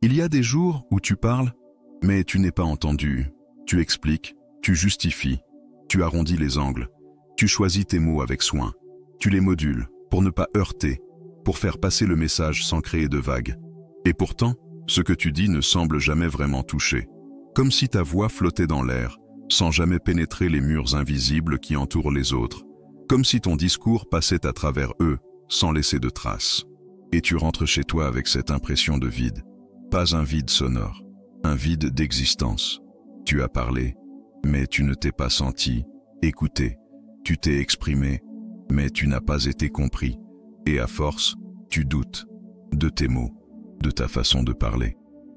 Il y a des jours où tu parles, mais tu n'es pas entendu. Tu expliques, tu justifies, tu arrondis les angles, tu choisis tes mots avec soin, tu les modules pour ne pas heurter, pour faire passer le message sans créer de vagues. Et pourtant, ce que tu dis ne semble jamais vraiment toucher, comme si ta voix flottait dans l'air, sans jamais pénétrer les murs invisibles qui entourent les autres, comme si ton discours passait à travers eux, sans laisser de traces. Et tu rentres chez toi avec cette impression de vide, pas un vide sonore, un vide d'existence. Tu as parlé, mais tu ne t'es pas senti, écouté, tu t'es exprimé, mais tu n'as pas été compris, et à force, tu doutes de tes mots, de ta façon de parler,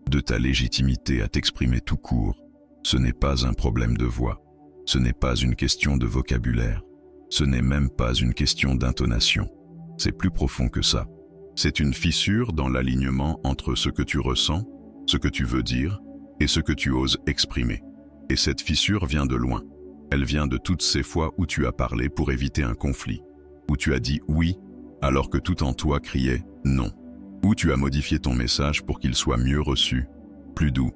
de ta légitimité à t'exprimer tout court. Ce n'est pas un problème de voix, ce n'est pas une question de vocabulaire, ce n'est même pas une question d'intonation. C'est plus profond que ça. C'est une fissure dans l'alignement entre ce que tu ressens, ce que tu veux dire et ce que tu oses exprimer. Et cette fissure vient de loin. Elle vient de toutes ces fois où tu as parlé pour éviter un conflit, où tu as dit oui alors que tout en toi criait non, où tu as modifié ton message pour qu'il soit mieux reçu, plus doux,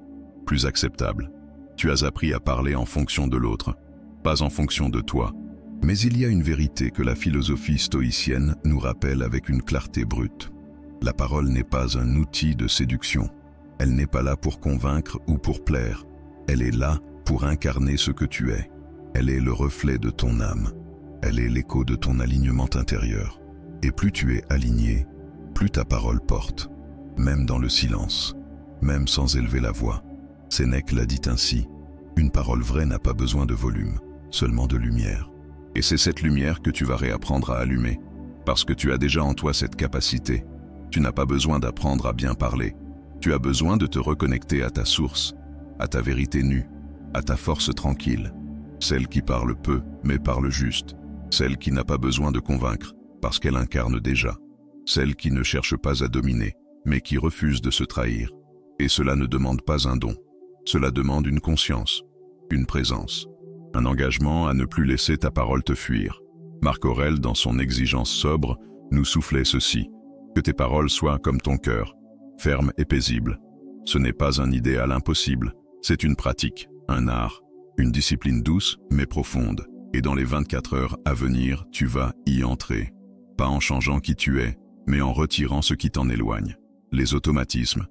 plus acceptable. Tu as appris à parler en fonction de l'autre, pas en fonction de toi. Mais il y a une vérité que la philosophie stoïcienne nous rappelle avec une clarté brute. La parole n'est pas un outil de séduction. Elle n'est pas là pour convaincre ou pour plaire. Elle est là pour incarner ce que tu es. Elle est le reflet de ton âme. Elle est l'écho de ton alignement intérieur. Et plus tu es aligné, plus ta parole porte, même dans le silence, même sans élever la voix. Sénèque l'a dit ainsi, une parole vraie n'a pas besoin de volume, seulement de lumière. Et c'est cette lumière que tu vas réapprendre à allumer, parce que tu as déjà en toi cette capacité. Tu n'as pas besoin d'apprendre à bien parler. Tu as besoin de te reconnecter à ta source, à ta vérité nue, à ta force tranquille, celle qui parle peu mais parle juste, celle qui n'a pas besoin de convaincre parce qu'elle incarne déjà, celle qui ne cherche pas à dominer mais qui refuse de se trahir. Et cela ne demande pas un don, cela demande une conscience, une présence, un engagement à ne plus laisser ta parole te fuir. Marc Aurèle, dans son exigence sobre, nous soufflait ceci, que tes paroles soient comme ton cœur, fermes et paisibles. Ce n'est pas un idéal impossible, c'est une pratique, un art, une discipline douce mais profonde. Et dans les 24 heures à venir, tu vas y entrer. Pas en changeant qui tu es, mais en retirant ce qui t'en éloigne. Les automatismes,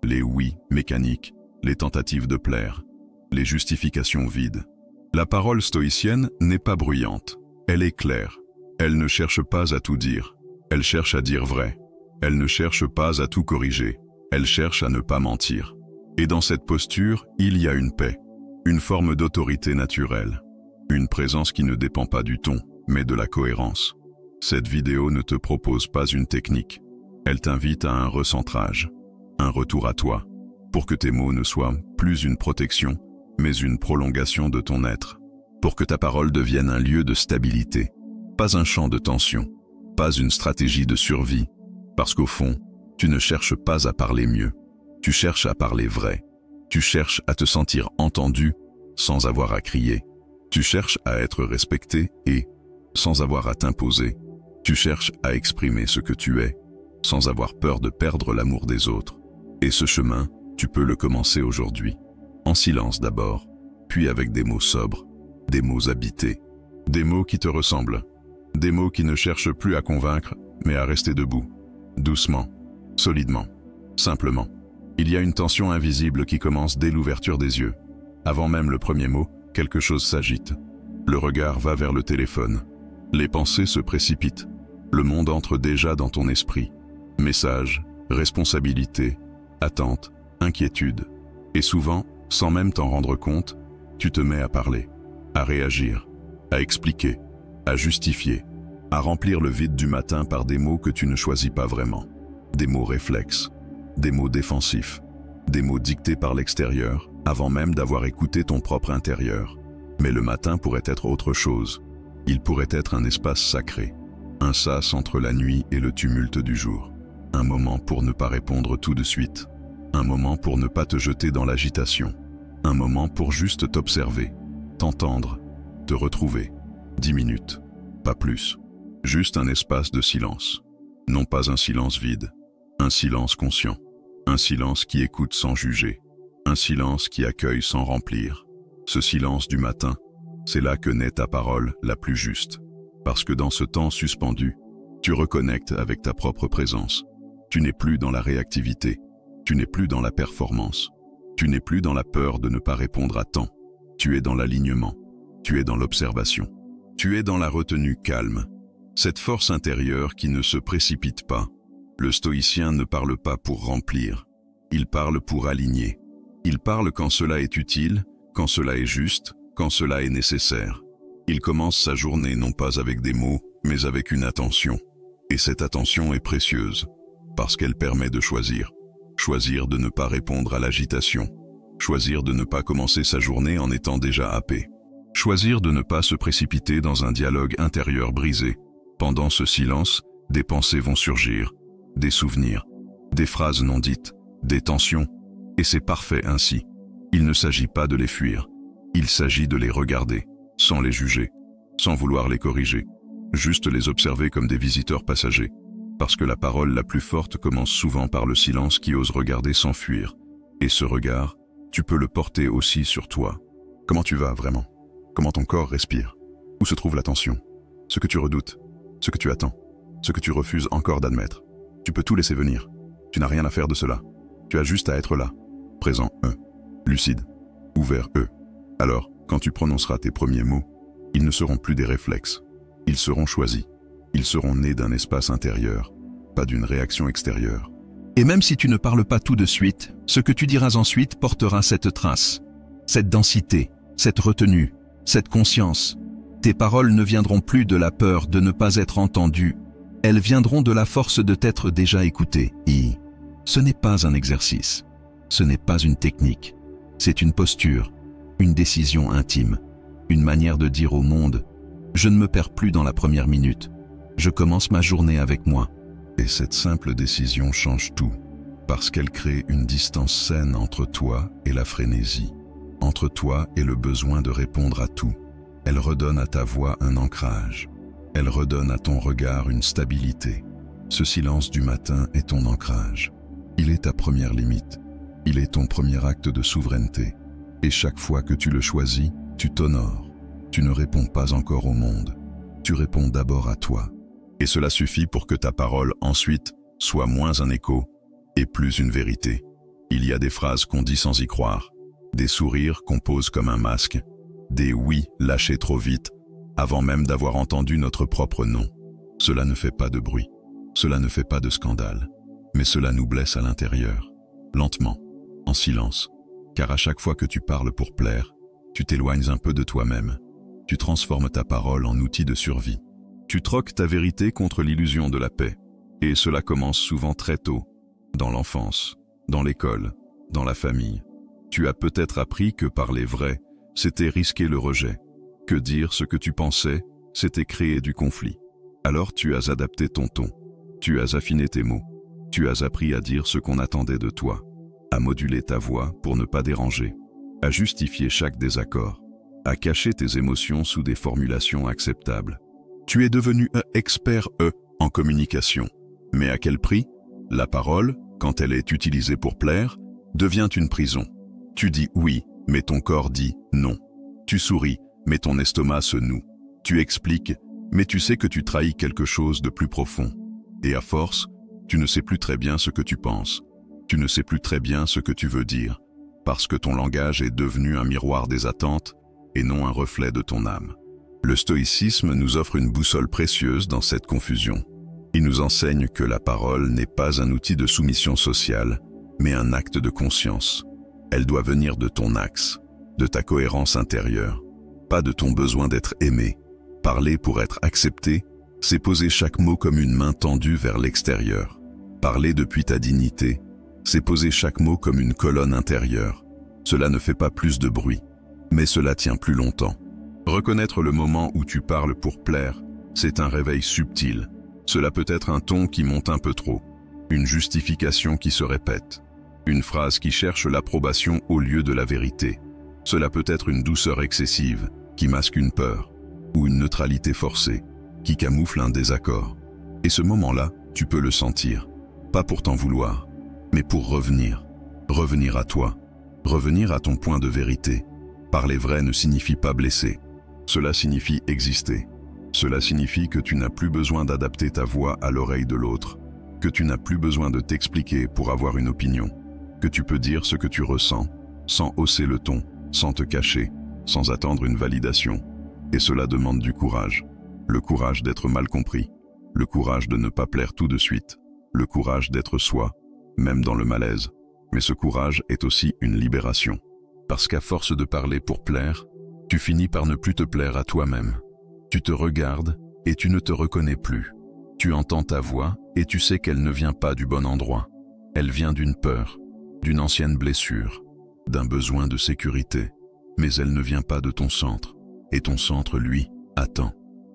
les oui mécaniques, les tentatives de plaire, les justifications vides. La parole stoïcienne n'est pas bruyante, elle est claire. Elle ne cherche pas à tout dire, elle cherche à dire vrai. Elle ne cherche pas à tout corriger, elle cherche à ne pas mentir. Et dans cette posture, il y a une paix, une forme d'autorité naturelle, une présence qui ne dépend pas du ton, mais de la cohérence. Cette vidéo ne te propose pas une technique, elle t'invite à un recentrage, un retour à toi, pour que tes mots ne soient plus une protection, mais une prolongation de ton être, pour que ta parole devienne un lieu de stabilité, pas un champ de tension, pas une stratégie de survie, parce qu'au fond, tu ne cherches pas à parler mieux, tu cherches à parler vrai, tu cherches à te sentir entendu sans avoir à crier, tu cherches à être respecté et, sans avoir à t'imposer, tu cherches à exprimer ce que tu es, sans avoir peur de perdre l'amour des autres. Et ce chemin, tu peux le commencer aujourd'hui, en silence d'abord, puis avec des mots sobres, des mots habités, des mots qui te ressemblent, des mots qui ne cherchent plus à convaincre, mais à rester debout, doucement, solidement, simplement. Il y a une tension invisible qui commence dès l'ouverture des yeux. Avant même le premier mot, quelque chose s'agite. Le regard va vers le téléphone. Les pensées se précipitent. Le monde entre déjà dans ton esprit. Messages, responsabilités, attentes, inquiétudes. Et souvent, sans même t'en rendre compte, tu te mets à parler, à réagir, à expliquer, à justifier, à remplir le vide du matin par des mots que tu ne choisis pas vraiment. Des mots réflexes, des mots défensifs, des mots dictés par l'extérieur avant même d'avoir écouté ton propre intérieur. Mais le matin pourrait être autre chose. Il pourrait être un espace sacré, un sas entre la nuit et le tumulte du jour. Un moment pour ne pas répondre tout de suite. Un moment pour ne pas te jeter dans l'agitation. Un moment pour juste t'observer, t'entendre, te retrouver. 10 minutes, pas plus. Juste un espace de silence. Non pas un silence vide, un silence conscient. Un silence qui écoute sans juger. Un silence qui accueille sans remplir. Ce silence du matin, c'est là que naît ta parole la plus juste. Parce que dans ce temps suspendu, tu reconnectes avec ta propre présence. Tu n'es plus dans la réactivité. Tu n'es plus dans la performance. Tu n'es plus dans la peur de ne pas répondre à temps. Tu es dans l'alignement. Tu es dans l'observation. Tu es dans la retenue calme. Cette force intérieure qui ne se précipite pas. Le stoïcien ne parle pas pour remplir. Il parle pour aligner. Il parle quand cela est utile, quand cela est juste, quand cela est nécessaire. Il commence sa journée non pas avec des mots, mais avec une attention. Et cette attention est précieuse, parce qu'elle permet de choisir. Choisir de ne pas répondre à l'agitation. Choisir de ne pas commencer sa journée en étant déjà happé. Choisir de ne pas se précipiter dans un dialogue intérieur brisé. Pendant ce silence, des pensées vont surgir, des souvenirs, des phrases non dites, des tensions, et c'est parfait ainsi. Il ne s'agit pas de les fuir, il s'agit de les regarder, sans les juger, sans vouloir les corriger, juste les observer comme des visiteurs passagers, parce que la parole la plus forte commence souvent par le silence qui ose regarder sans fuir. Et ce regard, tu peux le porter aussi sur toi. Comment tu vas vraiment? Comment ton corps respire? Où se trouve la tension? Ce que tu redoutes? Ce que tu attends? Ce que tu refuses encore d'admettre? Tu peux tout laisser venir. Tu n'as rien à faire de cela. Tu as juste à être là, présent, lucide, ouvert, Alors, quand tu prononceras tes premiers mots, ils ne seront plus des réflexes. Ils seront choisis. Ils seront nés d'un espace intérieur, pas d'une réaction extérieure. Et même si tu ne parles pas tout de suite, ce que tu diras ensuite portera cette trace, cette densité, cette retenue, cette conscience. Tes paroles ne viendront plus de la peur de ne pas être entendues, elles viendront de la force de t'être déjà écouté. Et ce n'est pas un exercice, ce n'est pas une technique, c'est une posture, une décision intime, une manière de dire au monde « Je ne me perds plus dans la première minute, je commence ma journée avec moi ». Et cette simple décision change tout, parce qu'elle crée une distance saine entre toi et la frénésie, entre toi et le besoin de répondre à tout. Elle redonne à ta voix un ancrage, elle redonne à ton regard une stabilité. Ce silence du matin est ton ancrage. Il est ta première limite, il est ton premier acte de souveraineté. Et chaque fois que tu le choisis, tu t'honores. Tu ne réponds pas encore au monde, tu réponds d'abord à toi. Et cela suffit pour que ta parole, ensuite, soit moins un écho et plus une vérité. Il y a des phrases qu'on dit sans y croire, des sourires qu'on pose comme un masque, des oui lâchés trop vite, avant même d'avoir entendu notre propre nom. Cela ne fait pas de bruit, cela ne fait pas de scandale, mais cela nous blesse à l'intérieur, lentement, en silence, car à chaque fois que tu parles pour plaire, tu t'éloignes un peu de toi-même, tu transformes ta parole en outil de survie. Tu troques ta vérité contre l'illusion de la paix, et cela commence souvent très tôt, dans l'enfance, dans l'école, dans la famille. Tu as peut-être appris que parler vrai, c'était risquer le rejet, que dire ce que tu pensais, c'était créer du conflit. Alors tu as adapté ton ton, tu as affiné tes mots, tu as appris à dire ce qu'on attendait de toi, à moduler ta voix pour ne pas déranger, à justifier chaque désaccord, à cacher tes émotions sous des formulations acceptables. Tu es devenu un expert en communication. Mais à quel prix? La parole, quand elle est utilisée pour plaire, devient une prison. Tu dis oui, mais ton corps dit non. Tu souris, mais ton estomac se noue. Tu expliques, mais tu sais que tu trahis quelque chose de plus profond. Et à force, tu ne sais plus très bien ce que tu penses. Tu ne sais plus très bien ce que tu veux dire, parce que ton langage est devenu un miroir des attentes et non un reflet de ton âme. Le stoïcisme nous offre une boussole précieuse dans cette confusion. Il nous enseigne que la parole n'est pas un outil de soumission sociale, mais un acte de conscience. Elle doit venir de ton axe, de ta cohérence intérieure, pas de ton besoin d'être aimé. Parler pour être accepté, c'est poser chaque mot comme une main tendue vers l'extérieur. Parler depuis ta dignité, c'est poser chaque mot comme une colonne intérieure. Cela ne fait pas plus de bruit, mais cela tient plus longtemps. Reconnaître le moment où tu parles pour plaire, c'est un réveil subtil. Cela peut être un ton qui monte un peu trop, une justification qui se répète, une phrase qui cherche l'approbation au lieu de la vérité. Cela peut être une douceur excessive qui masque une peur, ou une neutralité forcée qui camoufle un désaccord. Et ce moment-là, tu peux le sentir, pas pour t'en vouloir, mais pour revenir à toi, revenir à ton point de vérité. Parler vrai ne signifie pas blesser, cela signifie exister. Cela signifie que tu n'as plus besoin d'adapter ta voix à l'oreille de l'autre, que tu n'as plus besoin de t'expliquer pour avoir une opinion, que tu peux dire ce que tu ressens, sans hausser le ton, sans te cacher, sans attendre une validation. Et cela demande du courage. Le courage d'être mal compris, le courage de ne pas plaire tout de suite, le courage d'être soi, même dans le malaise. Mais ce courage est aussi une libération. Parce qu'à force de parler pour plaire, tu finis par ne plus te plaire à toi-même. Tu te regardes et tu ne te reconnais plus. Tu entends ta voix et tu sais qu'elle ne vient pas du bon endroit. Elle vient d'une peur, d'une ancienne blessure, d'un besoin de sécurité. Mais elle ne vient pas de ton centre. Et ton centre, lui, attend.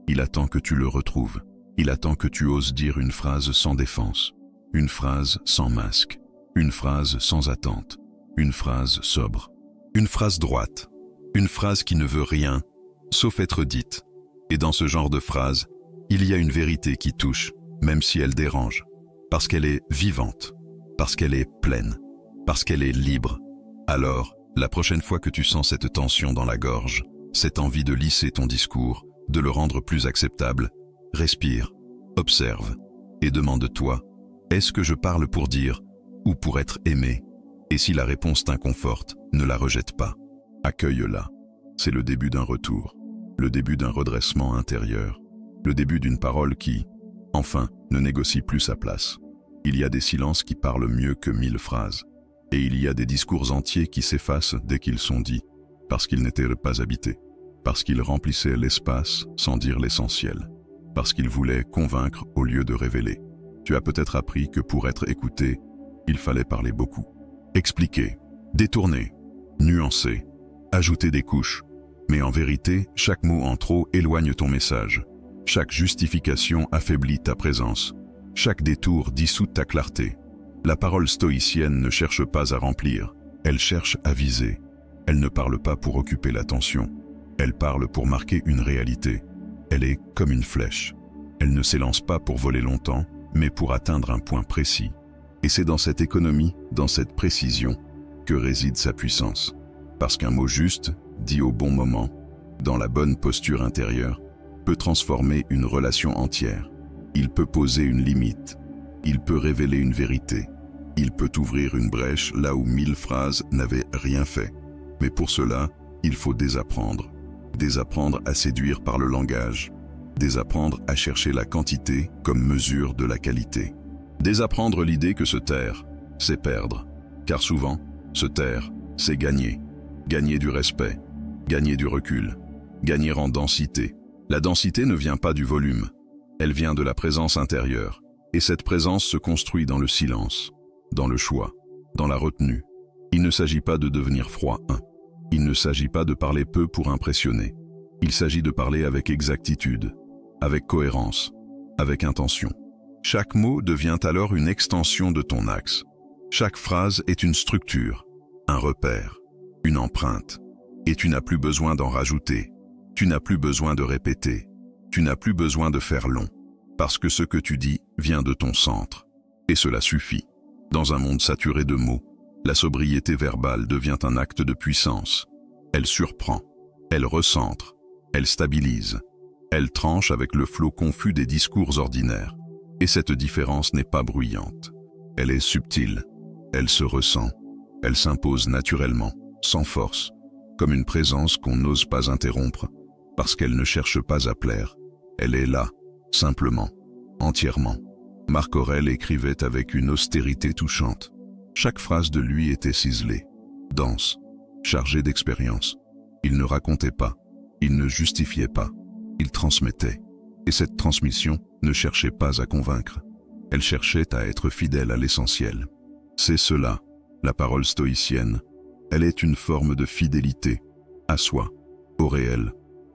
Il attend que tu le retrouves. Il attend que tu oses dire une phrase sans défense, une phrase sans masque, une phrase sans attente, une phrase sobre, une phrase droite, une phrase qui ne veut rien, sauf être dite. Et dans ce genre de phrase, il y a une vérité qui touche, même si elle dérange, parce qu'elle est vivante, parce qu'elle est pleine, parce qu'elle est libre. Alors, la prochaine fois que tu sens cette tension dans la gorge, cette envie de lisser ton discours, de le rendre plus acceptable, respire, observe et demande-toi, est-ce que je parle pour dire ou pour être aimé? Et si la réponse t'inconforte, ne la rejette pas. Accueille-la. C'est le début d'un retour, le début d'un redressement intérieur, le début d'une parole qui, enfin, ne négocie plus sa place. Il y a des silences qui parlent mieux que 1000 phrases. Et il y a des discours entiers qui s'effacent dès qu'ils sont dits, parce qu'ils n'étaient pas habités, parce qu'ils remplissaient l'espace sans dire l'essentiel, parce qu'ils voulaient convaincre au lieu de révéler. Tu as peut-être appris que pour être écouté, il fallait parler beaucoup. Expliquer, détourner, nuancer, ajouter des couches. Mais en vérité, chaque mot en trop éloigne ton message. Chaque justification affaiblit ta présence. Chaque détour dissout ta clarté. La parole stoïcienne ne cherche pas à remplir, elle cherche à viser. Elle ne parle pas pour occuper l'attention, elle parle pour marquer une réalité. Elle est comme une flèche. Elle ne s'élance pas pour voler longtemps, mais pour atteindre un point précis. Et c'est dans cette économie, dans cette précision, que réside sa puissance. Parce qu'un mot juste, dit au bon moment, dans la bonne posture intérieure, peut transformer une relation entière. Il peut poser une limite. Il peut révéler une vérité. Il peut ouvrir une brèche là où 1000 phrases n'avaient rien fait. Mais pour cela, il faut désapprendre. Désapprendre à séduire par le langage. Désapprendre à chercher la quantité comme mesure de la qualité. Désapprendre l'idée que se taire, c'est perdre. Car souvent, se taire, c'est gagner. Gagner du respect, gagner du recul, gagner en densité. La densité ne vient pas du volume. Elle vient de la présence intérieure. Et cette présence se construit dans le silence, dans le choix, dans la retenue. Il ne s'agit pas de devenir froid. Il ne s'agit pas de parler peu pour impressionner. Il s'agit de parler avec exactitude, avec cohérence, avec intention. Chaque mot devient alors une extension de ton axe. Chaque phrase est une structure, un repère, une empreinte. Et tu n'as plus besoin d'en rajouter. Tu n'as plus besoin de répéter. Tu n'as plus besoin de faire long. Parce que ce que tu dis vient de ton centre. Et cela suffit. Dans un monde saturé de mots, la sobriété verbale devient un acte de puissance. Elle surprend, elle recentre, elle stabilise, elle tranche avec le flot confus des discours ordinaires. Et cette différence n'est pas bruyante. Elle est subtile, elle se ressent, elle s'impose naturellement, sans force, comme une présence qu'on n'ose pas interrompre, parce qu'elle ne cherche pas à plaire. Elle est là, simplement, entièrement. Marc Aurèle écrivait avec une austérité touchante. Chaque phrase de lui était ciselée, dense, chargée d'expérience. Il ne racontait pas, il ne justifiait pas, il transmettait. Et cette transmission ne cherchait pas à convaincre. Elle cherchait à être fidèle à l'essentiel. C'est cela, la parole stoïcienne. Elle est une forme de fidélité, à soi, au réel,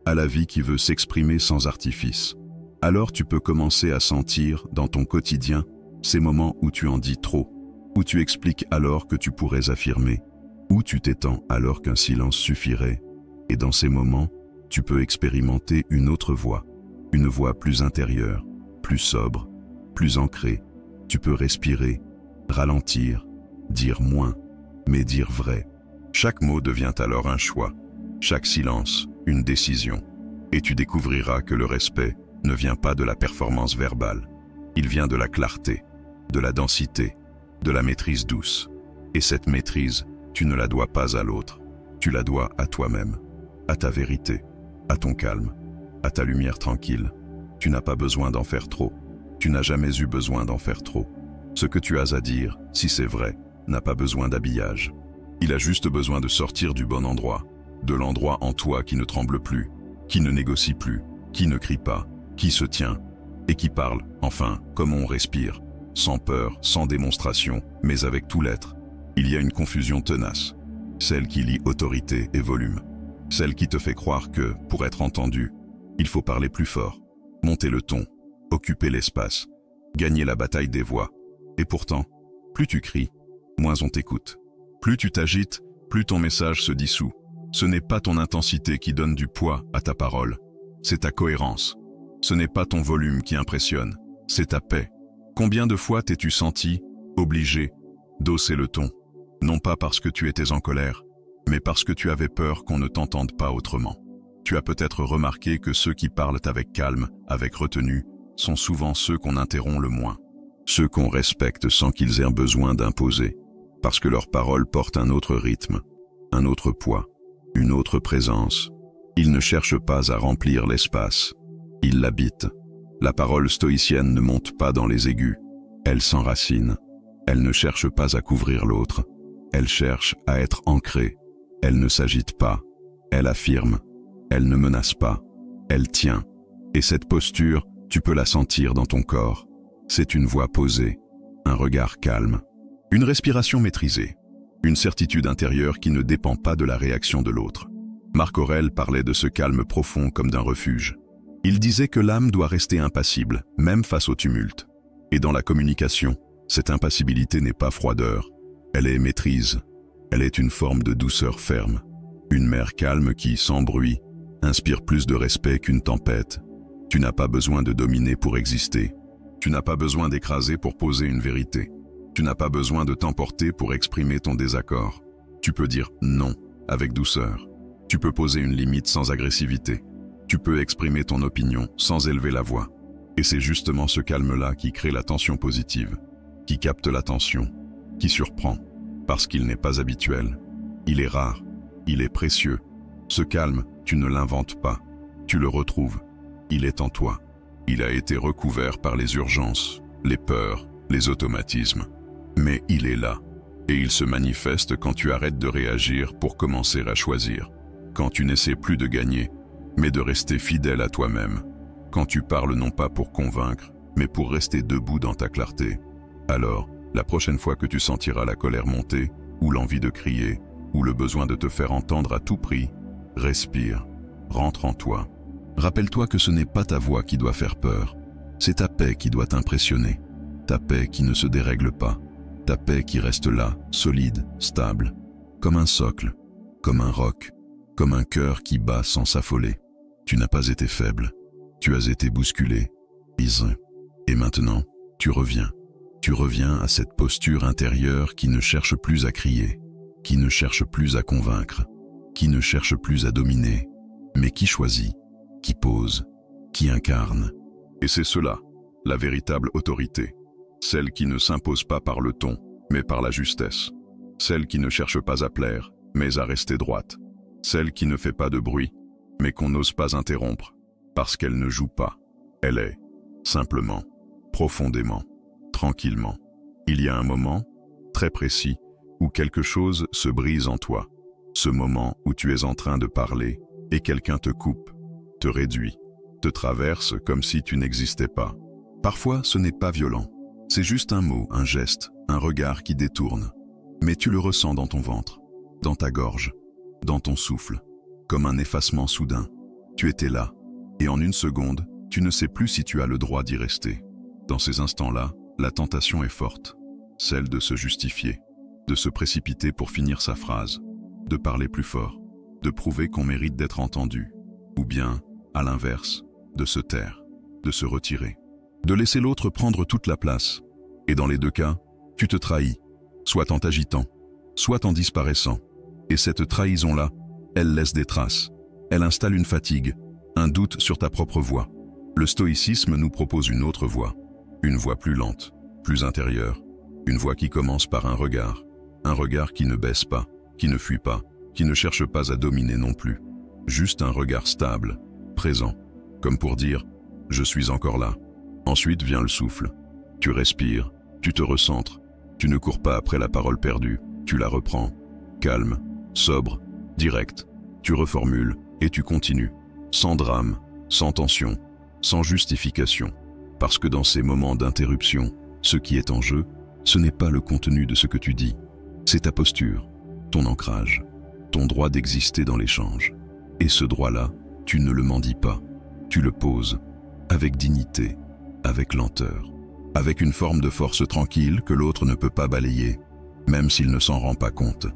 à la vie qui veut s'exprimer sans artifice. Alors tu peux commencer à sentir, dans ton quotidien, ces moments où tu en dis trop, où tu expliques alors que tu pourrais affirmer, où tu t'étends alors qu'un silence suffirait. Et dans ces moments, tu peux expérimenter une autre voix, une voix plus intérieure, plus sobre, plus ancrée. Tu peux respirer, ralentir, dire moins, mais dire vrai. Chaque mot devient alors un choix, chaque silence, une décision. Et tu découvriras que le respect ne vient pas de la performance verbale. Il vient de la clarté, de la densité, de la maîtrise douce. Et cette maîtrise, tu ne la dois pas à l'autre. Tu la dois à toi-même, à ta vérité, à ton calme, à ta lumière tranquille. Tu n'as pas besoin d'en faire trop. Tu n'as jamais eu besoin d'en faire trop. Ce que tu as à dire, si c'est vrai, n'a pas besoin d'habillage. Il a juste besoin de sortir du bon endroit, de l'endroit en toi qui ne tremble plus, qui ne négocie plus, qui ne crie pas, qui se tient, et qui parle, enfin, comme on respire, sans peur, sans démonstration, mais avec tout l'être. Il y a une confusion tenace, celle qui lie autorité et volume, celle qui te fait croire que, pour être entendu, il faut parler plus fort, monter le ton, occuper l'espace, gagner la bataille des voix. Et pourtant, plus tu cries, moins on t'écoute. Plus tu t'agites, plus ton message se dissout. Ce n'est pas ton intensité qui donne du poids à ta parole, c'est ta cohérence. Ce n'est pas ton volume qui impressionne, c'est ta paix. Combien de fois t'es-tu senti, obligé, d'hausser le ton? Non pas parce que tu étais en colère, mais parce que tu avais peur qu'on ne t'entende pas autrement. Tu as peut-être remarqué que ceux qui parlent avec calme, avec retenue, sont souvent ceux qu'on interrompt le moins. Ceux qu'on respecte sans qu'ils aient besoin d'imposer, parce que leurs paroles portent un autre rythme, un autre poids, une autre présence. Ils ne cherchent pas à remplir l'espace, ils l'habitent. La parole stoïcienne ne monte pas dans les aigus, elle s'enracine. Elle ne cherche pas à couvrir l'autre, elle cherche à être ancrée. Elle ne s'agite pas, elle affirme, elle ne menace pas, elle tient. Et cette posture, tu peux la sentir dans ton corps. C'est une voix posée, un regard calme, une respiration maîtrisée, une certitude intérieure qui ne dépend pas de la réaction de l'autre. Marc Aurèle parlait de ce calme profond comme d'un refuge. Il disait que l'âme doit rester impassible, même face au tumulte. Et dans la communication, cette impassibilité n'est pas froideur, elle est maîtrise, elle est une forme de douceur ferme. Une mer calme qui, sans bruit, inspire plus de respect qu'une tempête. Tu n'as pas besoin de dominer pour exister. Tu n'as pas besoin d'écraser pour poser une vérité. Tu n'as pas besoin de t'emporter pour exprimer ton désaccord. Tu peux dire non avec douceur. Tu peux poser une limite sans agressivité. Tu peux exprimer ton opinion sans élever la voix. Et c'est justement ce calme-là qui crée la tension positive, qui capte l'attention, qui surprend, parce qu'il n'est pas habituel. Il est rare, il est précieux. Ce calme, tu ne l'inventes pas, tu le retrouves. Il est en toi. Il a été recouvert par les urgences, les peurs, les automatismes. Mais il est là, et il se manifeste quand tu arrêtes de réagir pour commencer à choisir, quand tu n'essaies plus de gagner, mais de rester fidèle à toi-même, quand tu parles non pas pour convaincre, mais pour rester debout dans ta clarté. Alors, la prochaine fois que tu sentiras la colère monter, ou l'envie de crier, ou le besoin de te faire entendre à tout prix, respire, rentre en toi. Rappelle-toi que ce n'est pas ta voix qui doit faire peur, c'est ta paix qui doit t'impressionner, ta paix qui ne se dérègle pas, ta paix qui reste là, solide, stable, comme un socle, comme un roc, comme un cœur qui bat sans s'affoler. Tu n'as pas été faible, tu as été bousculé, brisé. Et maintenant, tu reviens à cette posture intérieure qui ne cherche plus à crier, qui ne cherche plus à convaincre, qui ne cherche plus à dominer, mais qui choisit, qui pose, qui incarne. Et c'est cela, la véritable autorité, celle qui ne s'impose pas par le ton, mais par la justesse, celle qui ne cherche pas à plaire, mais à rester droite, celle qui ne fait pas de bruit, mais qu'on n'ose pas interrompre, parce qu'elle ne joue pas, elle est, simplement, profondément, tranquillement. Il y a un moment, très précis, où quelque chose se brise en toi, ce moment où tu es en train de parler et quelqu'un te coupe, te réduit, te traverse comme si tu n'existais pas. Parfois, ce n'est pas violent, c'est juste un mot, un geste, un regard qui détourne, mais tu le ressens dans ton ventre, dans ta gorge, dans ton souffle, comme un effacement soudain. Tu étais là, et en une seconde, tu ne sais plus si tu as le droit d'y rester. Dans ces instants-là, la tentation est forte, celle de se justifier, de se précipiter pour finir sa phrase, de parler plus fort, de prouver qu'on mérite d'être entendu, ou bien, à l'inverse, de se taire, de se retirer, de laisser l'autre prendre toute la place. Et dans les deux cas, tu te trahis, soit en t'agitant, soit en disparaissant. Et cette trahison-là, elle laisse des traces. Elle installe une fatigue, un doute sur ta propre voix. Le stoïcisme nous propose une autre voie, une voie plus lente, plus intérieure, une voie qui commence par un regard qui ne baisse pas, qui ne fuit pas, qui ne cherche pas à dominer non plus. Juste un regard stable, présent, comme pour dire « je suis encore là ». Ensuite vient le souffle. Tu respires, tu te recentres, tu ne cours pas après la parole perdue, tu la reprends. Calme, sobre, direct, tu reformules et tu continues, sans drame, sans tension, sans justification. Parce que dans ces moments d'interruption, ce qui est en jeu, ce n'est pas le contenu de ce que tu dis, c'est ta posture, ton ancrage, ton droit d'exister dans l'échange. Et ce droit-là, tu ne le mendies pas, tu le poses, avec dignité, avec lenteur, avec une forme de force tranquille que l'autre ne peut pas balayer, même s'il ne s'en rend pas compte.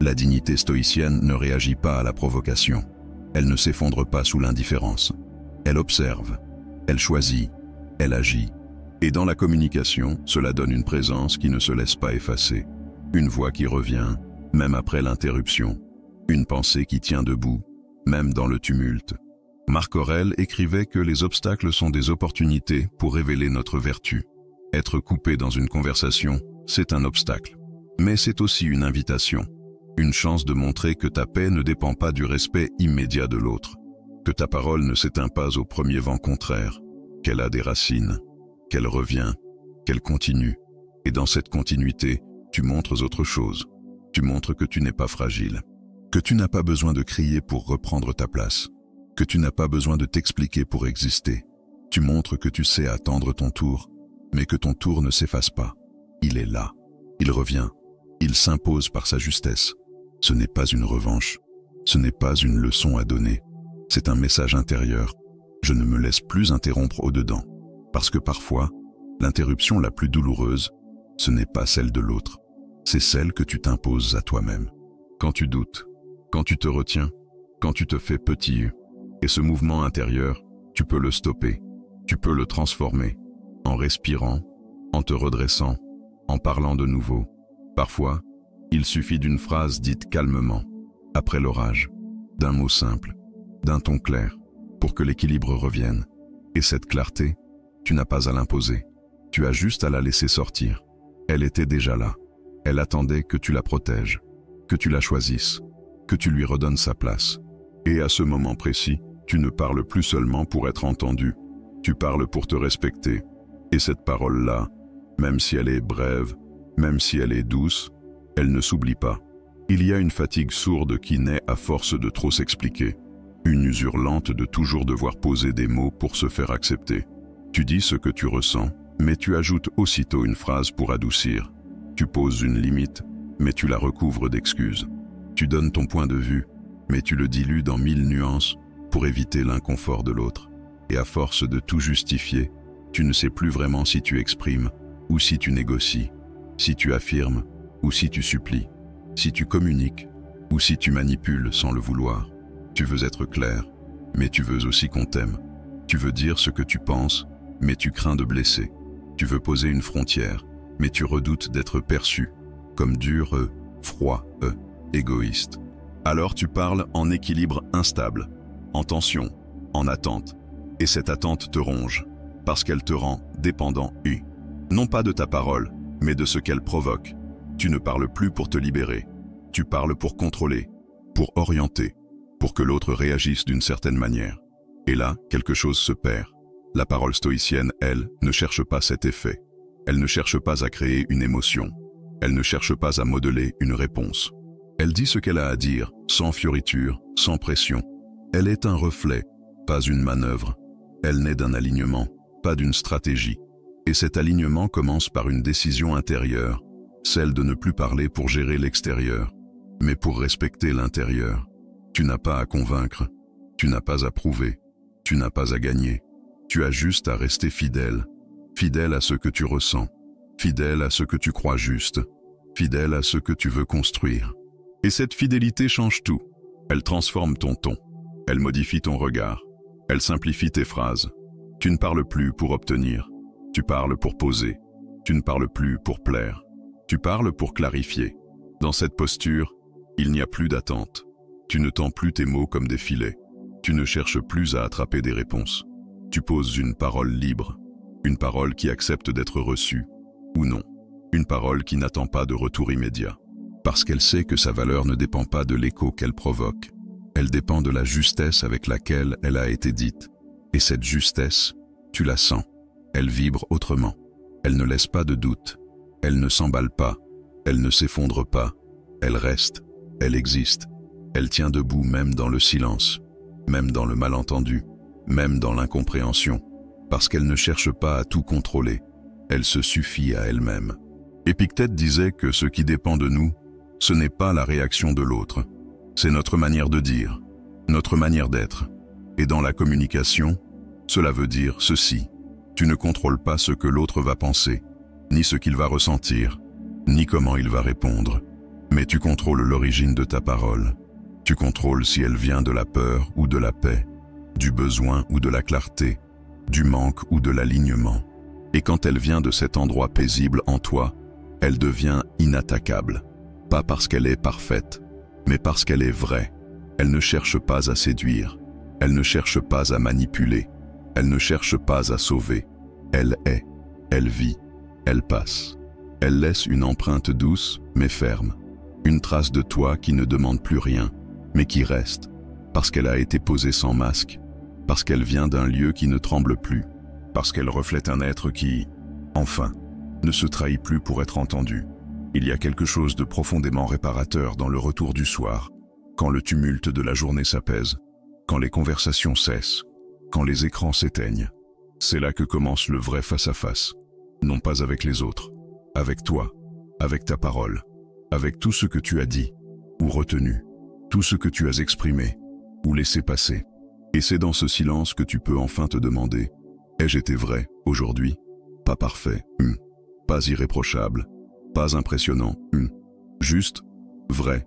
La dignité stoïcienne ne réagit pas à la provocation, elle ne s'effondre pas sous l'indifférence. Elle observe, elle choisit, elle agit. Et dans la communication, cela donne une présence qui ne se laisse pas effacer, une voix qui revient, même après l'interruption, une pensée qui tient debout, même dans le tumulte. Marc Aurèle écrivait que les obstacles sont des opportunités pour révéler notre vertu. Être coupé dans une conversation, c'est un obstacle. Mais c'est aussi une invitation, une chance de montrer que ta paix ne dépend pas du respect immédiat de l'autre, que ta parole ne s'éteint pas au premier vent contraire, qu'elle a des racines, qu'elle revient, qu'elle continue. Et dans cette continuité, tu montres autre chose. Tu montres que tu n'es pas fragile, que tu n'as pas besoin de crier pour reprendre ta place, que tu n'as pas besoin de t'expliquer pour exister. Tu montres que tu sais attendre ton tour, mais que ton tour ne s'efface pas. Il est là, il revient, il s'impose par sa justesse. Ce n'est pas une revanche, ce n'est pas une leçon à donner, c'est un message intérieur. Je ne me laisse plus interrompre au-dedans, parce que parfois, l'interruption la plus douloureuse, ce n'est pas celle de l'autre, c'est celle que tu t'imposes à toi-même. Quand tu doutes, quand tu te retiens, quand tu te fais petit, et ce mouvement intérieur, tu peux le stopper, tu peux le transformer, en respirant, en te redressant, en parlant de nouveau. Parfois, il suffit d'une phrase dite calmement, après l'orage, d'un mot simple, d'un ton clair, pour que l'équilibre revienne. Et cette clarté, tu n'as pas à l'imposer, tu as juste à la laisser sortir. Elle était déjà là, elle attendait que tu la protèges, que tu la choisisses, que tu lui redonnes sa place. Et à ce moment précis, tu ne parles plus seulement pour être entendu, tu parles pour te respecter. Et cette parole-là, même si elle est brève, même si elle est douce, elle ne s'oublie pas. Il y a une fatigue sourde qui naît à force de trop s'expliquer, une usure lente de toujours devoir poser des mots pour se faire accepter. Tu dis ce que tu ressens, mais tu ajoutes aussitôt une phrase pour adoucir. Tu poses une limite, mais tu la recouvres d'excuses. Tu donnes ton point de vue, mais tu le dilues dans 1000 nuances pour éviter l'inconfort de l'autre. Et à force de tout justifier, tu ne sais plus vraiment si tu exprimes ou si tu négocies, si tu affirmes ou si tu supplies, si tu communiques ou si tu manipules sans le vouloir. Tu veux être clair, mais tu veux aussi qu'on t'aime. Tu veux dire ce que tu penses, mais tu crains de blesser. Tu veux poser une frontière, mais tu redoutes d'être perçu comme dur, froid, égoïste. Alors tu parles en équilibre instable, en tension, en attente. Et cette attente te ronge, parce qu'elle te rend dépendant non pas de ta parole, mais de ce qu'elle provoque. Tu ne parles plus pour te libérer, tu parles pour contrôler, pour orienter, pour que l'autre réagisse d'une certaine manière. Et là, quelque chose se perd. La parole stoïcienne, elle, ne cherche pas cet effet. Elle ne cherche pas à créer une émotion. Elle ne cherche pas à modeler une réponse. Elle dit ce qu'elle a à dire, sans fioriture, sans pression. Elle est un reflet, pas une manœuvre. Elle naît d'un alignement, pas d'une stratégie. Et cet alignement commence par une décision intérieure, celle de ne plus parler pour gérer l'extérieur, mais pour respecter l'intérieur. Tu n'as pas à convaincre, tu n'as pas à prouver, tu n'as pas à gagner. Tu as juste à rester fidèle, fidèle à ce que tu ressens, fidèle à ce que tu crois juste, fidèle à ce que tu veux construire. Et cette fidélité change tout. Elle transforme ton ton, elle modifie ton regard, elle simplifie tes phrases. Tu ne parles plus pour obtenir, tu parles pour poser. Tu ne parles plus pour plaire, Tu parles pour clarifier. Dans cette posture, il n'y a plus d'attente. Tu ne tends plus tes mots comme des filets. Tu ne cherches plus à attraper des réponses. Tu poses une parole libre, une parole qui accepte d'être reçue, ou non, une parole qui n'attend pas de retour immédiat, parce qu'elle sait que sa valeur ne dépend pas de l'écho qu'elle provoque. Elle dépend de la justesse avec laquelle elle a été dite. Et cette justesse, tu la sens. Elle vibre autrement. Elle ne laisse pas de doute. Elle ne s'emballe pas. Elle ne s'effondre pas. Elle reste. Elle existe. Elle tient debout même dans le silence, même dans le malentendu, même dans l'incompréhension, parce qu'elle ne cherche pas à tout contrôler. Elle se suffit à elle-même. Épictète disait que ce qui dépend de nous, ce n'est pas la réaction de l'autre. C'est notre manière de dire, notre manière d'être. Et dans la communication, cela veut dire ceci. Tu ne contrôles pas ce que l'autre va penser, ni ce qu'il va ressentir, ni comment il va répondre. Mais tu contrôles l'origine de ta parole. Tu contrôles si elle vient de la peur ou de la paix, du besoin ou de la clarté, du manque ou de l'alignement. Et quand elle vient de cet endroit paisible en toi, elle devient inattaquable. Pas parce qu'elle est parfaite, mais parce qu'elle est vraie. Elle ne cherche pas à séduire. Elle ne cherche pas à manipuler. Elle ne cherche pas à sauver. Elle est. Elle vit. Elle passe. Elle laisse une empreinte douce, mais ferme. Une trace de toi qui ne demande plus rien, mais qui reste, parce qu'elle a été posée sans masque, parce qu'elle vient d'un lieu qui ne tremble plus, parce qu'elle reflète un être qui, enfin, ne se trahit plus pour être entendu. Il y a quelque chose de profondément réparateur dans le retour du soir, quand le tumulte de la journée s'apaise, quand les conversations cessent, quand les écrans s'éteignent. C'est là que commence le vrai face-à-face, non pas avec les autres, avec toi, avec ta parole, avec tout ce que tu as dit ou retenu, tout ce que tu as exprimé ou laissé passer. Et c'est dans ce silence que tu peux enfin te demander, ai-je été vrai aujourd'hui? Pas parfait, pas irréprochable, pas impressionnant, juste, vrai,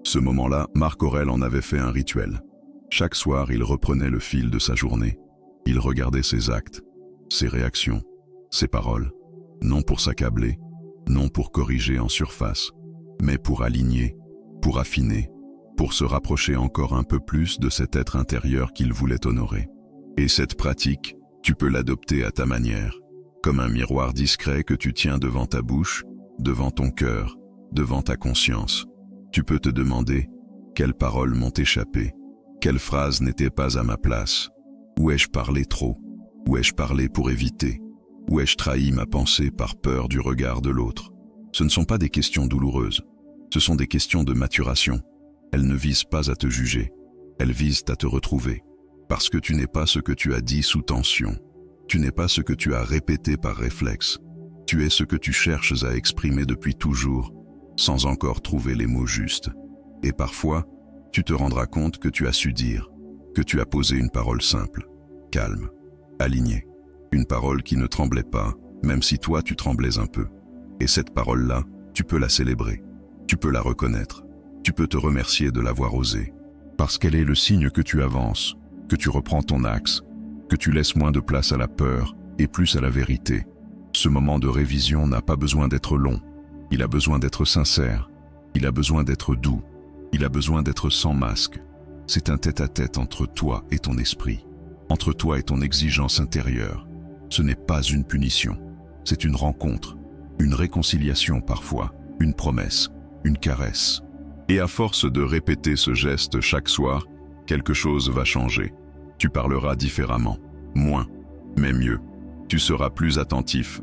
Ce moment-là, Marc Aurèle en avait fait un rituel. Chaque soir, il reprenait le fil de sa journée. Il regardait ses actes, ses réactions, ses paroles, non pour s'accabler, non pour corriger en surface, mais pour aligner, pour affiner, pour se rapprocher encore un peu plus de cet être intérieur qu'il voulait honorer. Et cette pratique, tu peux l'adopter à ta manière, comme un miroir discret que tu tiens devant ta bouche, devant ton cœur, devant ta conscience. Tu peux te demander, quelles paroles m'ont échappé? Quelle phrase n'était pas à ma place? Où ai-je parlé trop? Où ai-je parlé pour éviter? Où ai-je trahi ma pensée par peur du regard de l'autre? Ce ne sont pas des questions douloureuses, ce sont des questions de maturation. Elles ne visent pas à te juger, elles visent à te retrouver. Parce que tu n'es pas ce que tu as dit sous tension, tu n'es pas ce que tu as répété par réflexe, tu es ce que tu cherches à exprimer depuis toujours, sans encore trouver les mots justes. Et parfois, tu te rendras compte que tu as su dire, que tu as posé une parole simple, calme, alignée. Une parole qui ne tremblait pas, même si toi tu tremblais un peu. Et cette parole-là, tu peux la célébrer, tu peux la reconnaître, tu peux te remercier de l'avoir osée. Parce qu'elle est le signe que tu avances, que tu reprends ton axe, que tu laisses moins de place à la peur et plus à la vérité. Ce moment de révision n'a pas besoin d'être long, il a besoin d'être sincère, il a besoin d'être doux, il a besoin d'être sans masque. C'est un tête-à-tête entre toi et ton esprit, entre toi et ton exigence intérieure. Ce n'est pas une punition, c'est une rencontre, une réconciliation parfois, une promesse, une caresse. Et à force de répéter ce geste chaque soir, quelque chose va changer. Tu parleras différemment, moins, mais mieux. Tu seras plus attentif,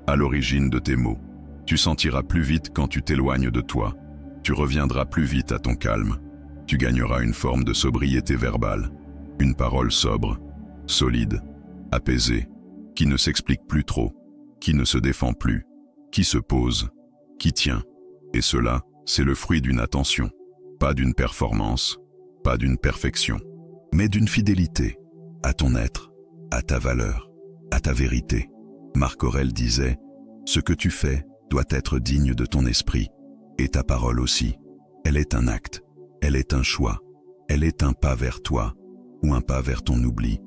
à l'origine de tes mots. Tu sentiras plus vite quand tu t'éloignes de toi. Tu reviendras plus vite à ton calme. Tu gagneras une forme de sobriété verbale, une parole sobre, solide, apaisée, qui ne s'explique plus trop, qui ne se défend plus, qui se pose, qui tient. Et cela, c'est le fruit d'une attention, pas d'une performance, pas d'une perfection, mais d'une fidélité à ton être, à ta valeur, à ta vérité. Marc Aurèle disait, « Ce que tu fais doit être digne de ton esprit, et ta parole aussi. Elle est un acte, elle est un choix, elle est un pas vers toi, ou un pas vers ton oubli.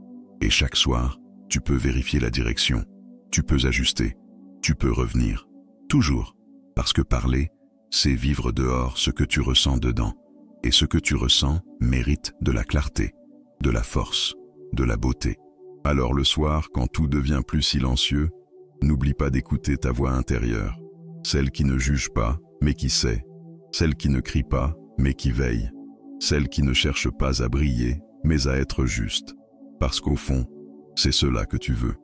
Et chaque soir, tu peux vérifier la direction, tu peux ajuster, tu peux revenir, toujours Parce que parler, c'est vivre dehors ce que tu ressens dedans. Et ce que tu ressens mérite de la clarté, de la force, de la beauté. Alors le soir, quand tout devient plus silencieux, n'oublie pas d'écouter ta voix intérieure, celle qui ne juge pas, mais qui sait, celle qui ne crie pas, mais qui veille, celle qui ne cherche pas à briller, mais à être juste. Parce qu'au fond, c'est cela que tu veux.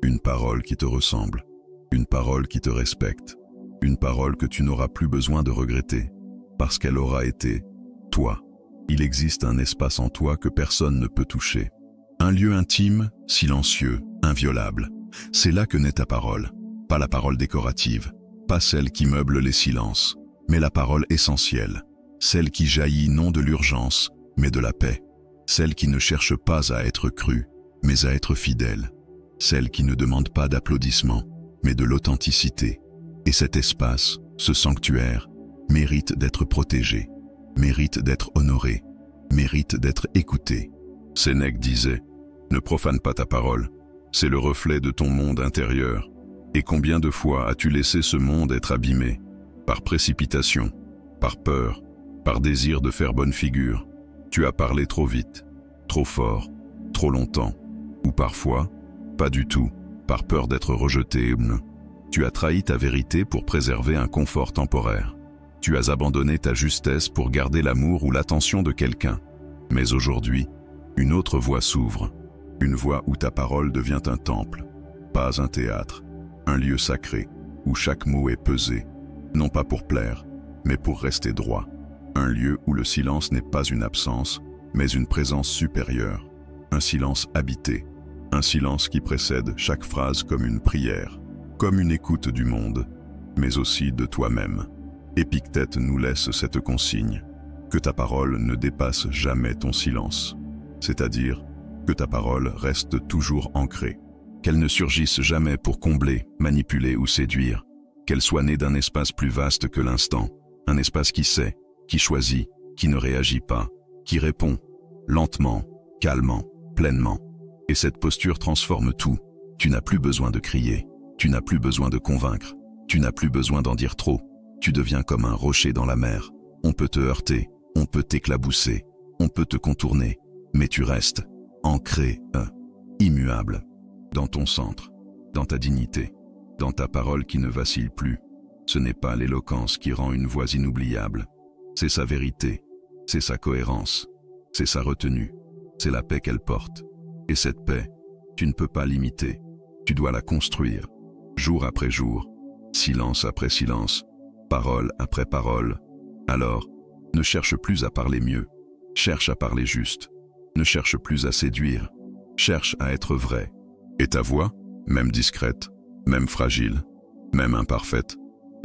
Une parole qui te ressemble, une parole qui te respecte, une parole que tu n'auras plus besoin de regretter, parce qu'elle aura été toi. Il existe un espace en toi que personne ne peut toucher. Un lieu intime, silencieux, inviolable. C'est là que naît ta parole. Pas la parole décorative, pas celle qui meuble les silences, mais la parole essentielle. Celle qui jaillit non de l'urgence, mais de la paix. Celle qui ne cherche pas à être crue, mais à être fidèle. Celle qui ne demande pas d'applaudissements, mais de l'authenticité. Et cet espace, ce sanctuaire, mérite d'être protégé, mérite d'être honoré, mérite d'être écouté. Sénèque disait « Ne profane pas ta parole, c'est le reflet de ton monde intérieur. Et combien de fois as-tu laissé ce monde être abîmé, par précipitation, par peur, par désir de faire bonne figure. Tu as parlé trop vite, trop fort, trop longtemps, ou parfois, pas du tout, par peur d'être rejeté. Tu as trahi ta vérité pour préserver un confort temporaire. Tu as abandonné ta justesse pour garder l'amour ou l'attention de quelqu'un. Mais aujourd'hui, une autre voie s'ouvre. Une voie où ta parole devient un temple, pas un théâtre, un lieu sacré, où chaque mot est pesé, non pas pour plaire, mais pour rester droit. Un lieu où le silence n'est pas une absence, mais une présence supérieure. Un silence habité, un silence qui précède chaque phrase comme une prière, comme une écoute du monde, mais aussi de toi-même. Épictète nous laisse cette consigne, que ta parole ne dépasse jamais ton silence, c'est-à-dire que ta parole reste toujours ancrée, qu'elle ne surgisse jamais pour combler, manipuler ou séduire, qu'elle soit née d'un espace plus vaste que l'instant, un espace qui sait, qui choisit, qui ne réagit pas, qui répond, lentement, calmement, pleinement. Et cette posture transforme tout. Tu n'as plus besoin de crier, tu n'as plus besoin de convaincre, tu n'as plus besoin d'en dire trop. Tu deviens comme un rocher dans la mer. On peut te heurter, on peut t'éclabousser, on peut te contourner, mais tu restes ancré, immuable, dans ton centre, dans ta dignité, dans ta parole qui ne vacille plus. Ce n'est pas l'éloquence qui rend une voix inoubliable, c'est sa vérité, c'est sa cohérence, c'est sa retenue, c'est la paix qu'elle porte. Et cette paix, tu ne peux pas l'imiter, tu dois la construire, jour après jour, silence après silence, parole après parole. Alors, ne cherche plus à parler mieux, cherche à parler juste. Ne cherche plus à séduire, cherche à être vrai. Et ta voix, même discrète, même fragile, même imparfaite,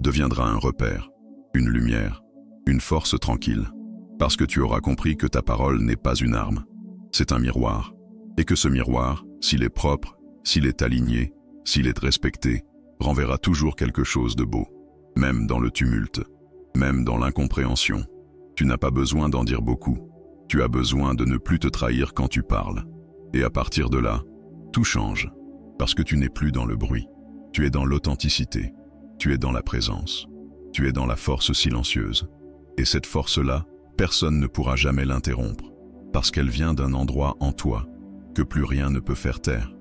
deviendra un repère, une lumière, une force tranquille. Parce que tu auras compris que ta parole n'est pas une arme, c'est un miroir. Et que ce miroir, s'il est propre, s'il est aligné, s'il est respecté, renverra toujours quelque chose de beau. Même dans le tumulte, même dans l'incompréhension. Tu n'as pas besoin d'en dire beaucoup. Tu as besoin de ne plus te trahir quand tu parles. Et à partir de là, tout change. Parce que tu n'es plus dans le bruit. Tu es dans l'authenticité. Tu es dans la présence. Tu es dans la force silencieuse. Et cette force-là, personne ne pourra jamais l'interrompre. Parce qu'elle vient d'un endroit en toi que plus rien ne peut faire taire.